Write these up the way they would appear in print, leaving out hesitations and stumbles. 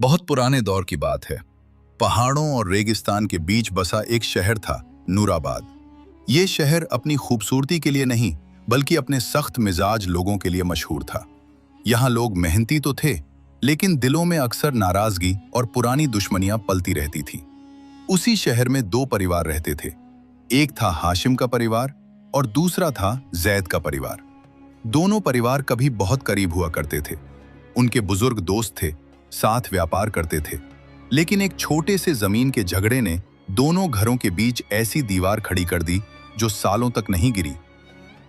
बहुत पुराने दौर की बात है। पहाड़ों और रेगिस्तान के बीच बसा एक शहर था, नूराबाद। ये शहर अपनी खूबसूरती के लिए नहीं, बल्कि अपने सख्त मिजाज लोगों के लिए मशहूर था। यहाँ लोग मेहनती तो थे, लेकिन दिलों में अक्सर नाराजगी और पुरानी दुश्मनियां पलती रहती थीं। उसी शहर में दो परिवार रहते थे। एक था हाशिम का परिवार और दूसरा था जैद का परिवार। दोनों परिवार कभी बहुत करीब हुआ करते थे। उनके बुजुर्ग दोस्त थे, साथ व्यापार करते थे। लेकिन एक छोटे से जमीन के झगड़े ने दोनों घरों के बीच ऐसी दीवार खड़ी कर दी जो सालों तक नहीं गिरी।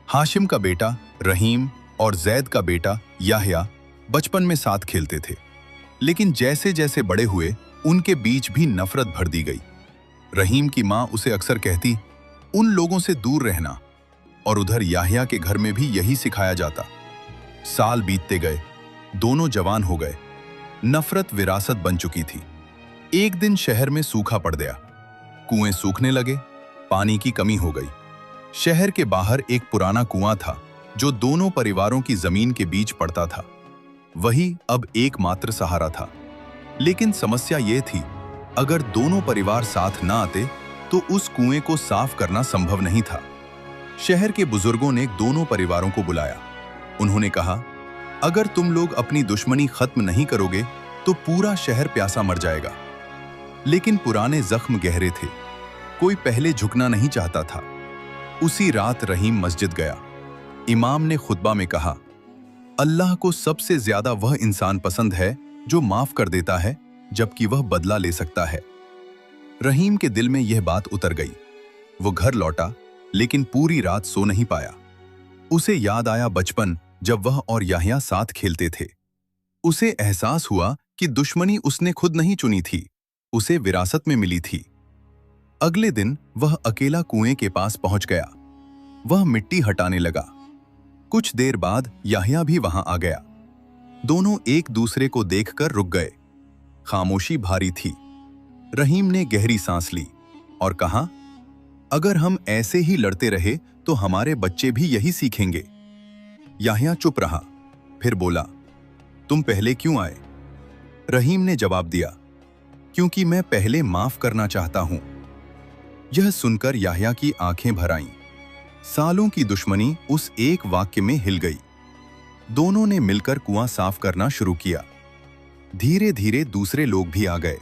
हाशिम का बेटा रहीम और जैद का बेटा याह्या बचपन में साथ खेलते थे, लेकिन जैसे जैसे बड़े हुए उनके बीच भी नफरत भर दी गई। रहीम की माँ उसे अक्सर कहती, उन लोगों से दूर रहना, और उधर याह्या के घर में भी यही सिखाया जाता। साल बीतते गए, दोनों जवान हो गए। नफरत विरासत बन चुकी थी। एक दिन शहर में सूखा पड़ गया। कुएं सूखने लगे, पानी की कमी हो गई। शहर के बाहर एक पुराना कुआं था जो दोनों परिवारों की जमीन के बीच पड़ता था। वही अब एकमात्र सहारा था। लेकिन समस्या यह थी, अगर दोनों परिवार साथ ना आते तो उस कुएं को साफ करना संभव नहीं था। शहर के बुजुर्गों ने दोनों परिवारों को बुलाया। उन्होंने कहा, अगर तुम लोग अपनी दुश्मनी खत्म नहीं करोगे तो पूरा शहर प्यासा मर जाएगा। लेकिन पुराने जख्म गहरे थे, कोई पहले झुकना नहीं चाहता था। उसी रात रहीम मस्जिद गया। इमाम ने खुतबा में कहा, अल्लाह को सबसे ज्यादा वह इंसान पसंद है जो माफ कर देता है जबकि वह बदला ले सकता है। रहीम के दिल में यह बात उतर गई। वो घर लौटा, लेकिन पूरी रात सो नहीं पाया। उसे याद आया बचपन, जब वह और याह्या साथ खेलते थे। उसे एहसास हुआ कि दुश्मनी उसने खुद नहीं चुनी थी, उसे विरासत में मिली थी। अगले दिन वह अकेला कुएं के पास पहुंच गया। वह मिट्टी हटाने लगा। कुछ देर बाद याह्या भी वहां आ गया। दोनों एक दूसरे को देखकर रुक गए। खामोशी भारी थी। रहीम ने गहरी सांस ली और कहा, अगर हम ऐसे ही लड़ते रहे तो हमारे बच्चे भी यही सीखेंगे। याह्या चुप रहा, फिर बोला, तुम पहले क्यों आए? रहीम ने जवाब दिया, क्योंकि मैं पहले माफ करना चाहता हूं। यह सुनकर याह्या की आंखें भर आईं। सालों की दुश्मनी उस एक वाक्य में हिल गई। दोनों ने मिलकर कुआं साफ करना शुरू किया। धीरे धीरे दूसरे लोग भी आ गए।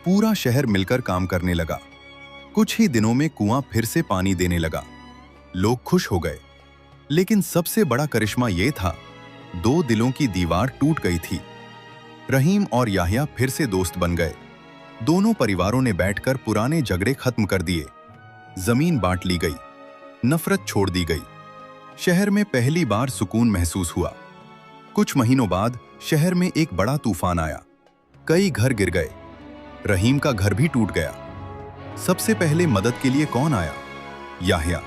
पूरा शहर मिलकर काम करने लगा। कुछ ही दिनों में कुआं फिर से पानी देने लगा। लोग खुश हो गए। लेकिन सबसे बड़ा करिश्मा यह था, दो दिलों की दीवार टूट गई थी। रहीम और याह्या फिर से दोस्त बन गए। दोनों परिवारों ने बैठकर पुराने झगड़े खत्म कर दिए। जमीन बांट ली गई, नफरत छोड़ दी गई। शहर में पहली बार सुकून महसूस हुआ। कुछ महीनों बाद शहर में एक बड़ा तूफान आया। कई घर गिर गए। रहीम का घर भी टूट गया। सबसे पहले मदद के लिए कौन आया? याह्या।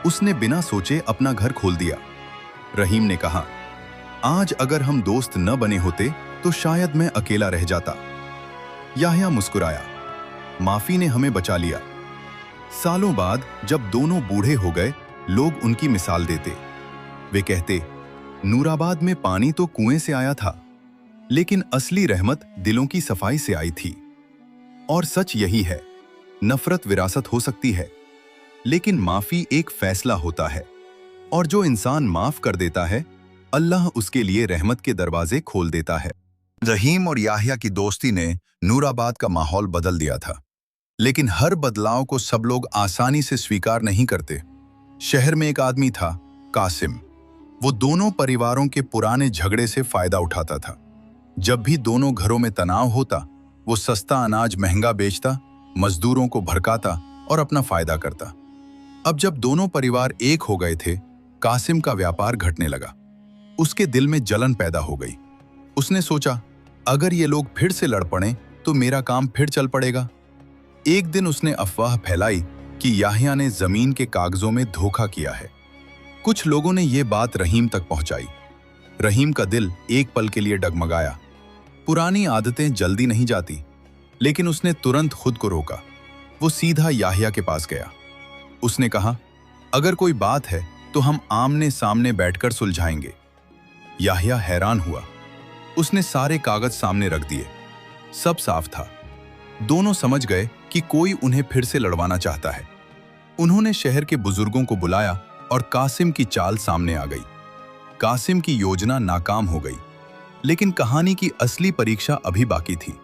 उसने बिना सोचे अपना घर खोल दिया। रहीम ने कहा, आज अगर हम दोस्त न बने होते तो शायद मैं अकेला रह जाता। याह्या मुस्कुराया, माफी ने हमें बचा लिया। सालों बाद जब दोनों बूढ़े हो गए, लोग उनकी मिसाल देते। वे कहते, नूराबाद में पानी तो कुएं से आया था, लेकिन असली रहमत दिलों की सफाई से आई थी। और सच यही है, नफरत विरासत हो सकती है, लेकिन माफी एक फैसला होता है। और जो इंसान माफ कर देता है, अल्लाह उसके लिए रहमत के दरवाजे खोल देता है। रहीम और याह्या की दोस्ती ने नूराबाद का माहौल बदल दिया था। लेकिन हर बदलाव को सब लोग आसानी से स्वीकार नहीं करते। शहर में एक आदमी था, कासिम। वो दोनों परिवारों के पुराने झगड़े से फायदा उठाता था। जब भी दोनों घरों में तनाव होता, वो सस्ता अनाज महंगा बेचता, मजदूरों को भड़काता और अपना फायदा करता। अब जब दोनों परिवार एक हो गए थे, कासिम का व्यापार घटने लगा। उसके दिल में जलन पैदा हो गई। उसने सोचा, अगर ये लोग फिर से लड़ पड़े तो मेरा काम फिर चल पड़ेगा। एक दिन उसने अफवाह फैलाई कि याह्या ने जमीन के कागजों में धोखा किया है। कुछ लोगों ने यह बात रहीम तक पहुंचाई। रहीम का दिल एक पल के लिए डगमगाया। पुरानी आदतें जल्दी नहीं जाती, लेकिन उसने तुरंत खुद को रोका। वो सीधा याह्या के पास गया। उसने कहा, अगर कोई बात है तो हम आमने सामने बैठकर सुलझाएंगे। याह्या हैरान हुआ। उसने सारे कागज सामने रख दिए। सब साफ था। दोनों समझ गए कि कोई उन्हें फिर से लड़वाना चाहता है। उन्होंने शहर के बुजुर्गों को बुलाया और कासिम की चाल सामने आ गई। कासिम की योजना नाकाम हो गई, लेकिन कहानी की असली परीक्षा अभी बाकी थी।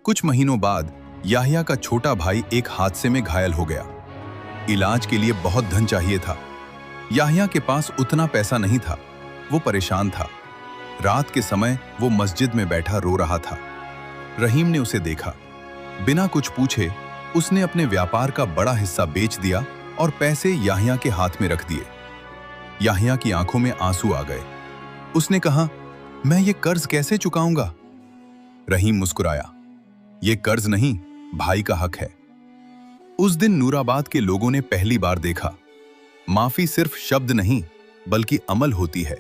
कुछ महीनों बाद याहिया का छोटा भाई एक हादसे में घायल हो गया। इलाज के लिए बहुत धन चाहिए था। याहिया के पास उतना पैसा नहीं था। वो परेशान था। रात के समय वो मस्जिद में बैठा रो रहा था। रहीम ने उसे देखा। बिना कुछ पूछे उसने अपने व्यापार का बड़ा हिस्सा बेच दिया और पैसे याहिया के हाथ में रख दिए। याहिया की आंखों में आंसू आ गए। उसने कहा, मैं ये कर्ज कैसे चुकाऊंगा? रहीम मुस्कुराया, ये कर्ज नहीं, भाई का हक है। उस दिन नूराबाद के लोगों ने पहली बार देखा, माफी सिर्फ शब्द नहीं बल्कि अमल होती है।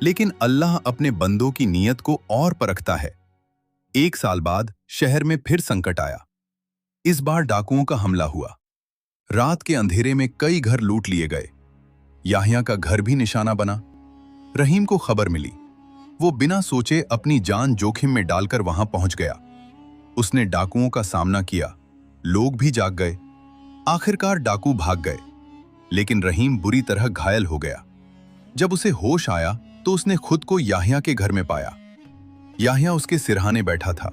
लेकिन अल्लाह अपने बंदों की नीयत को और परखता है। 1 साल बाद शहर में फिर संकट आया। इस बार डाकुओं का हमला हुआ। रात के अंधेरे में कई घर लूट लिए गए। याहिया का घर भी निशाना बना। रहीम को खबर मिली। वो बिना सोचे अपनी जान जोखिम में डालकर वहां पहुंच गया। उसने डाकुओं का सामना किया। लोग भी जाग गए। आखिरकार डाकू भाग गए, लेकिन रहीम बुरी तरह घायल हो गया। जब उसे होश आया तो उसने खुद को याहिया के घर में पाया। याहिया उसके सिरहाने बैठा था।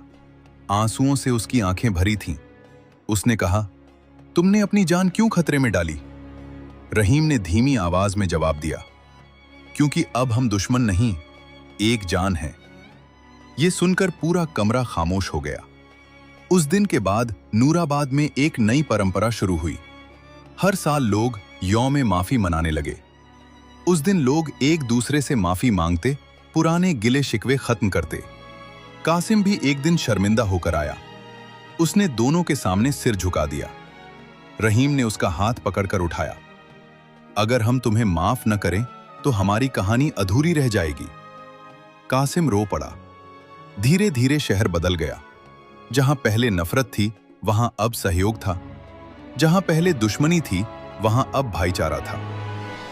आंसुओं से उसकी आंखें भरी थीं। उसने कहा, तुमने अपनी जान क्यों खतरे में डाली? रहीम ने धीमी आवाज में जवाब दिया, क्योंकि अब हम दुश्मन नहीं, एक जान है। यह सुनकर पूरा कमरा खामोश हो गया। उस दिन के बाद नूराबाद में एक नई परंपरा शुरू हुई। हर साल लोग यौम माफी मनाने लगे। उस दिन लोग एक दूसरे से माफी मांगते, पुराने गिले शिकवे खत्म करते। कासिम भी एक दिन शर्मिंदा होकर आया। उसने दोनों के सामने सिर झुका दिया। रहीम ने उसका हाथ पकड़कर उठाया। अगर हम तुम्हें माफ न करें तो हमारी कहानी अधूरी रह जाएगी। कासिम रो पड़ा। धीरे धीरे शहर बदल गया। जहां पहले नफरत थी वहां अब सहयोग था। जहां पहले दुश्मनी थी वहां अब भाईचारा था।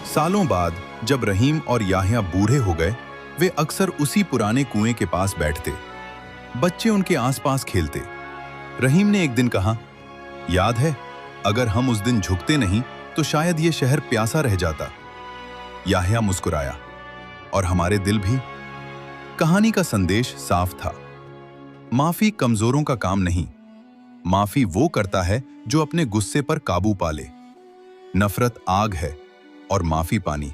सालों बाद जब रहीम और याहिया बूढ़े हो गए, वे अक्सर उसी पुराने कुएं के पास बैठते। बच्चे उनके आसपास खेलते। रहीम ने एक दिन कहा, याद है, अगर हम उस दिन झुकते नहीं तो शायद ये शहर प्यासा रह जाता। याहिया मुस्कुराया, और हमारे दिल भी। कहानी का संदेश साफ था। माफी कमजोरों का काम नहीं, माफी वो करता है जो अपने गुस्से पर काबू पा ले। नफरत आग है और माफी पानी।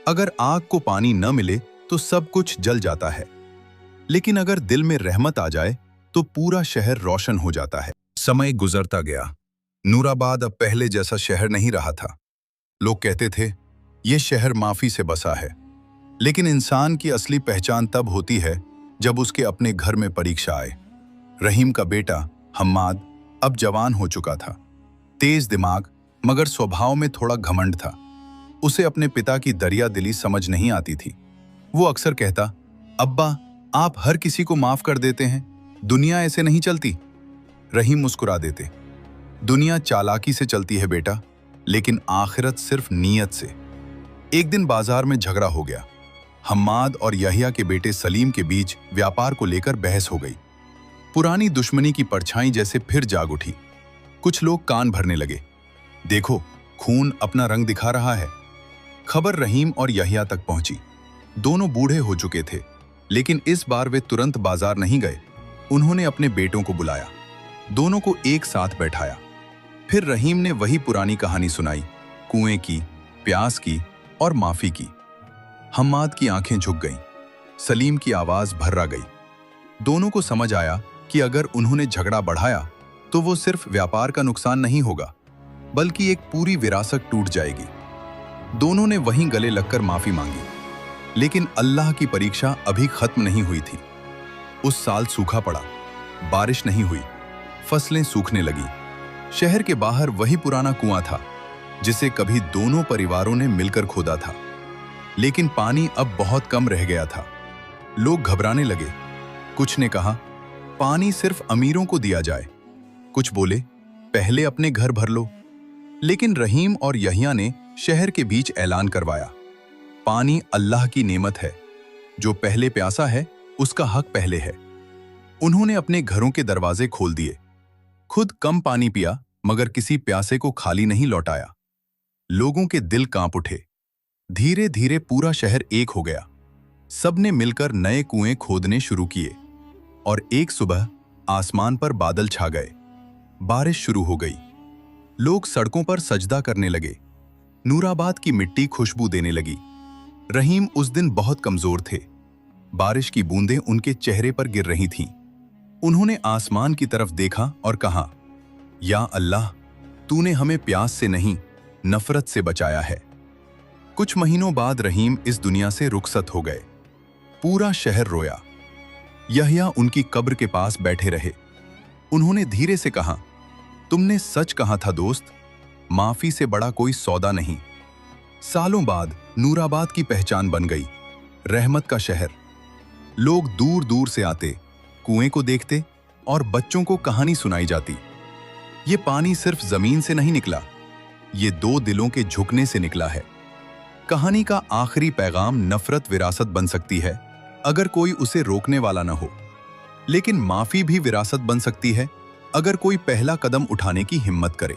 अगर आग को पानी न मिले तो सब कुछ जल जाता है, लेकिन अगर दिल में रहमत आ जाए तो पूरा शहर रोशन हो जाता है। समय गुजरता गया। नूराबाद अब पहले जैसा शहर नहीं रहा था। लोग कहते थे, यह शहर माफी से बसा है। लेकिन इंसान की असली पहचान तब होती है जब उसके अपने घर में परीक्षा आए। रहीम का बेटा हम्माद अब जवान हो चुका था। तेज दिमाग, मगर स्वभाव में थोड़ा घमंड था। उसे अपने पिता की दरिया दिली समझ नहीं आती थी। वो अक्सर कहता, अब्बा, आप हर किसी को माफ कर देते हैं, दुनिया ऐसे नहीं चलती। रहीम मुस्कुरा देते, दुनिया चालाकी से चलती है बेटा, लेकिन आखिरत सिर्फ नीयत से। एक दिन बाजार में झगड़ा हो गया। हम्माद और याहिया के बेटे सलीम के बीच व्यापार को लेकर बहस हो गई। पुरानी दुश्मनी की परछाई जैसे फिर जाग उठी। कुछ लोग कान भरने लगे, देखो, खून अपना रंग दिखा रहा है। खबर रहीम और याहिया तक पहुंची। दोनों बूढ़े हो चुके थे, लेकिन इस बार वे तुरंत बाजार नहीं गए। उन्होंने अपने बेटों को बुलाया, दोनों को एक साथ बैठाया। फिर रहीम ने वही पुरानी कहानी सुनाई, कुएं की, प्यास की और माफी की। हम्माद की आंखें झुक गईं, सलीम की आवाज भर्रा गई। दोनों को समझ आया कि अगर उन्होंने झगड़ा बढ़ाया तो वो सिर्फ व्यापार का नुकसान नहीं होगा, बल्कि एक पूरी विरासत टूट जाएगी। दोनों ने वहीं गले लगकर माफी मांगी। लेकिन अल्लाह की परीक्षा अभी खत्म नहीं हुई थी। उस साल सूखा पड़ा, बारिश नहीं हुई, फसलें सूखने लगी। शहर के बाहर वही पुराना कुआं था जिसे कभी दोनों परिवारों ने मिलकर खोदा था। लेकिन पानी अब बहुत कम रह गया था। लोग घबराने लगे। कुछ ने कहा, पानी सिर्फ अमीरों को दिया जाए। कुछ बोले, पहले अपने घर भर लो। लेकिन रहीम और याहिया ने शहर के बीच ऐलान करवाया, पानी अल्लाह की नेमत है, जो पहले प्यासा है उसका हक पहले है। उन्होंने अपने घरों के दरवाजे खोल दिए, खुद कम पानी पिया मगर किसी प्यासे को खाली नहीं लौटाया। लोगों के दिल कांप उठे। धीरे धीरे पूरा शहर एक हो गया। सबने मिलकर नए कुएं खोदने शुरू किए और एक सुबह आसमान पर बादल छा गए। बारिश शुरू हो गई। लोग सड़कों पर सजदा करने लगे। नूराबाद की मिट्टी खुशबू देने लगी। रहीम उस दिन बहुत कमजोर थे। बारिश की बूंदें उनके चेहरे पर गिर रही थीं। उन्होंने आसमान की तरफ देखा और कहा, या अल्लाह, तूने हमें प्यास से नहीं, नफरत से बचाया है। कुछ महीनों बाद रहीम इस दुनिया से रुखसत हो गए। पूरा शहर रोया। यहया उनकी कब्र के पास बैठे रहे। उन्होंने धीरे से कहा, तुमने सच कहा था दोस्त, माफी से बड़ा कोई सौदा नहीं। सालों बाद नूराबाद की पहचान बन गई, रहमत का शहर। लोग दूर दूर से आते, कुएं को देखते और बच्चों को कहानी सुनाई जाती। ये पानी सिर्फ जमीन से नहीं निकला, ये दो दिलों के झुकने से निकला है। कहानी का आखिरी पैगाम नफरत विरासत बन सकती है अगर कोई उसे रोकने वाला न हो, लेकिन माफी भी विरासत बन सकती है अगर कोई पहला कदम उठाने की हिम्मत करे।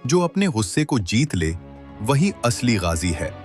जो अपने गुस्से को जीत ले, वही असली गाजी है।